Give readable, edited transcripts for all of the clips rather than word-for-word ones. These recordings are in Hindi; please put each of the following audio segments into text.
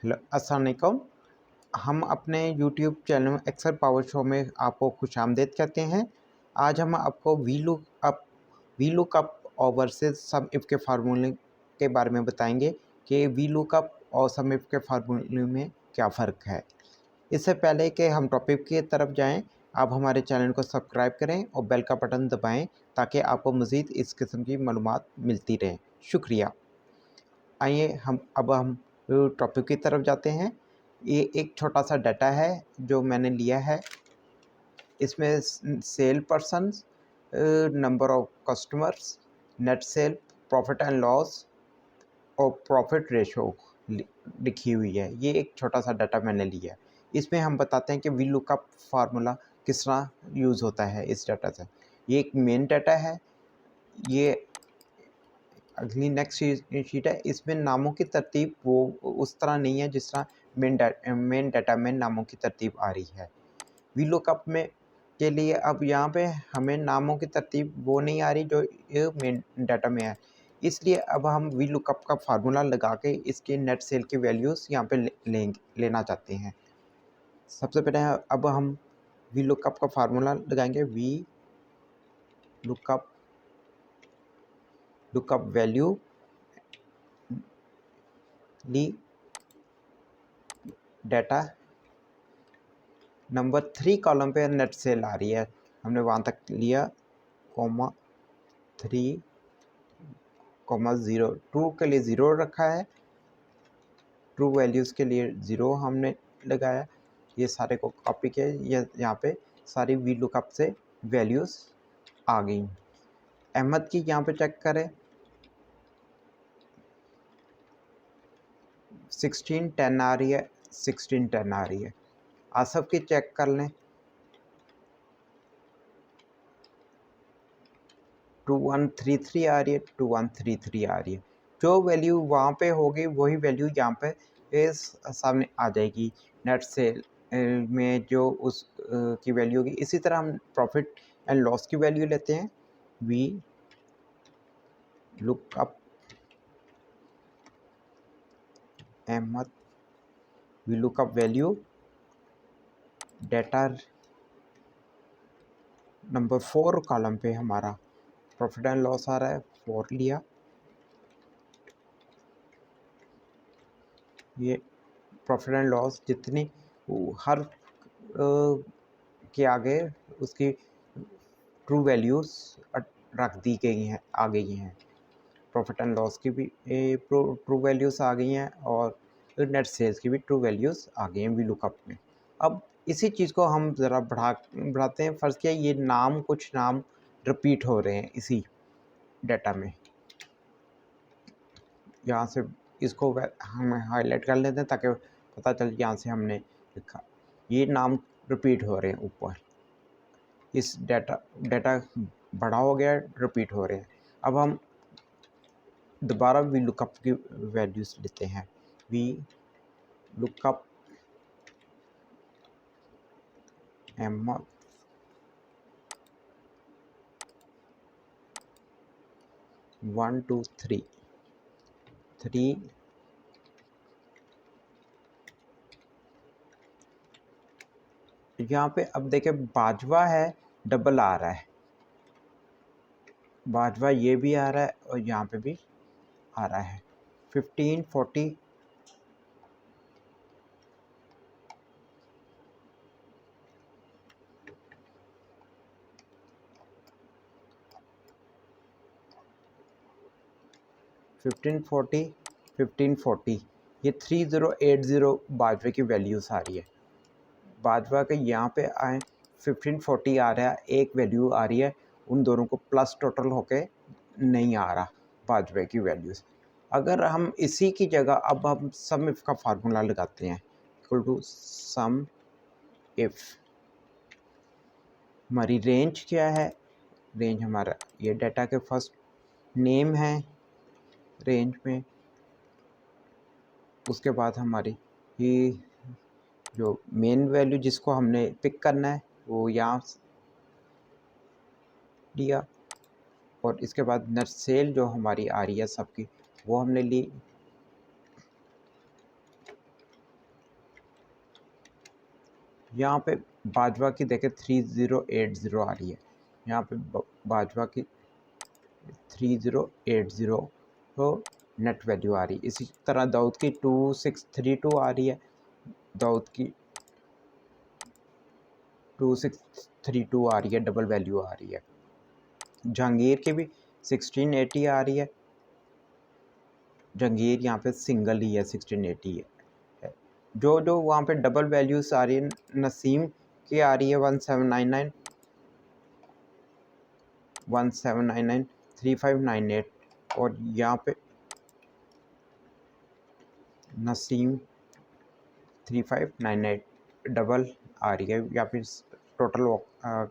हेलो, अस्सलाम वालेकुम। हम अपने YouTube channel Excel Power Show में आपको खुशामदीद कहते हैं। आज हम आपको वी लुक अप और वर्सेस सम इफ़ के फार्मूले के बारे में बताएंगे कि वी लुक अप और सम इफ़ के फार्मूले में क्या फ़र्क है। इससे पहले कि हम टॉपिक की तरफ जाएं, आप हमारे चैनल को सब्सक्राइब करें और बेल का बटन दबाएं ताकि आपको मज़ीद इस किस्म की मालूमात मिलती रहें। शुक्रिया। आइए हम टॉपिक की तरफ जाते हैं। ये एक छोटा सा डाटा है जो मैंने लिया है। इसमें sale persons, number of customers, net sale, profit and loss और प्रॉफिट रेशो लिखी हुई है। ये एक छोटा सा डाटा मैंने लिया है। इसमें हम बताते हैं कि वी लुकअप फार्मूला किस तरह यूज़ होता है इस डाटा से। ये एक मेन डाटा है। ये अगली नेक्स्ट शीट है। इसमें नामों की तरतीब वो उस तरह नहीं है जिस तरह मेन डाटा में नामों की तरतीब आ रही है। वी लुकअप में के लिए अब यहाँ पे हमें नामों की तरतीब वो नहीं आ रही जो ये मेन डाटा में है। इसलिए अब हम वी लुकअप का फार्मूला लगा के इसके नेट सेल की वैल्यूज़ यहाँ पे लेना चाहते हैं। सबसे पहले अब हम वी लुकअप का फार्मूला लगाएंगे। वी लुकअप वैल्यू ली डाटा नंबर 3 कॉलम पे नेट सेल आ रही है। हमने वहाँ तक लिया, कॉमा 3 कॉमा 0। ट्रू के लिए 0 रखा है, ट्रू वैल्यूज़ के लिए 0 हमने लगाया। ये सारे को कॉपी किया। ये यहाँ पे सारी वी लुकअप से वैल्यूज़ आ गई। अहमद की यहाँ पे चेक करें, 1610 आ रही है, 1610 आ रही है। आसफ की चेक कर लें, 2133 आ रही है, 2133 आ रही है। जो वैल्यू वहाँ पे होगी वही वैल्यू यहाँ पे इस सामने आ जाएगी नेट सेल में जो उस की वैल्यू होगी। इसी तरह हम प्रॉफिट एंड लॉस की वैल्यू लेते हैं। V look up Ahmad, V look up value data number 4 column पे हमारा प्रॉफिट एंड लॉस आ रहा है, 4 लिया। ये प्रॉफिट एंड लॉस जितनी हर के आगे उसकी ट्रू वैल्यूज़ रख दी गई हैं, आ गई हैं। प्रॉफिट एंड लॉस की भी ट्रू वैल्यूज़ आ गई हैं और नेट सेल्स की भी ट्रू वैल्यूज़ आ गई हैं वी लुकअप में। अब इसी चीज़ को हम ज़रा बढ़ाते हैं। फ़र्ज़ किया ये कुछ नाम रिपीट हो रहे हैं इसी डाटा में। यहाँ से इसको हम हाईलाइट कर लेते हैं ताकि पता चले यहाँ से हमने लिखा। ये नाम रिपीट हो रहे हैं ऊपर। इस डाटा बड़ा हो गया, रिपीट हो रहे हैं। अब हम दोबारा वी लुकअप की वैल्यूज़ लेते हैं। वी लुकअप अहमद, 1 2 3 यहाँ पे अब देखें बाजवा है, डबल आ रहा है। बाजवा ये भी आ रहा है और यहाँ पे भी आ रहा है। 15 40 1540 1540 ये 3080 बाजवे की वैल्यूज़ आ रही है। बाजवा के यहाँ पे आए 1540 आ रहा है, एक वैल्यू आ रही है। उन दोनों को प्लस टोटल होके नहीं आ रहा बाजवे की वैल्यूज़। अगर हम इसी की जगह अब हम सम इफ़ का फार्मूला लगाते हैं, इक्वल टू सम इफ़। हमारी रेंज क्या है? रेंज हमारा ये डाटा के फर्स्ट नेम है रेंज में। उसके बाद हमारी ये जो मेन वैल्यू जिसको हमने पिक करना है वो यहाँ लिया और इसके बाद नेट सेल जो हमारी आ रही है सबकी वो हमने ली। यहाँ पे बाजवा की देखें 3080 आ रही है, यहाँ पे बाजवा की 3080 तो नेट वैल्यू आ रही है। इसी तरह दाऊद की 2632 आ रही है, दाऊद की 2632 आ रही है, डबल वैल्यू आ रही है। जहांगीर की भी 1680 आ रही है, जहांगीर यहाँ पे सिंगल ही है, 1680 है। जो वहाँ पे डबल वैल्यूज आ रही है, नसीम की आ रही है 1799 1799 3598, और यहाँ पे नसीम 3598 डबल आ रही है, या फिर टोटल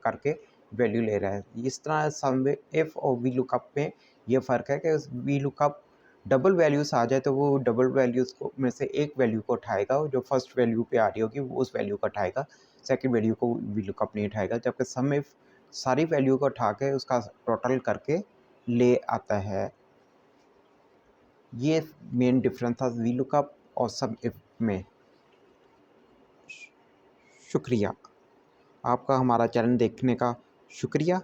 करके वैल्यू ले रहा है। इस तरह सम इफ और वी लुकअप में ये फ़र्क है कि वी लुकअप डबल वैल्यूज आ जाए तो वो डबल वैल्यूज को में से एक वैल्यू को उठाएगा, और जो फर्स्ट वैल्यू पे आ रही होगी वो उस वैल्यू को उठाएगा, सेकंड वैल्यू को वी लुकअप नहीं उठाएगा। जबकि सम इफ सारी वैल्यू को उठा के उसका टोटल करके ले आता है। ये मेन डिफरेंस था वी लुकअप और सम इफ में। शुक्रिया, आपका हमारा चैनल देखने का शुक्रिया।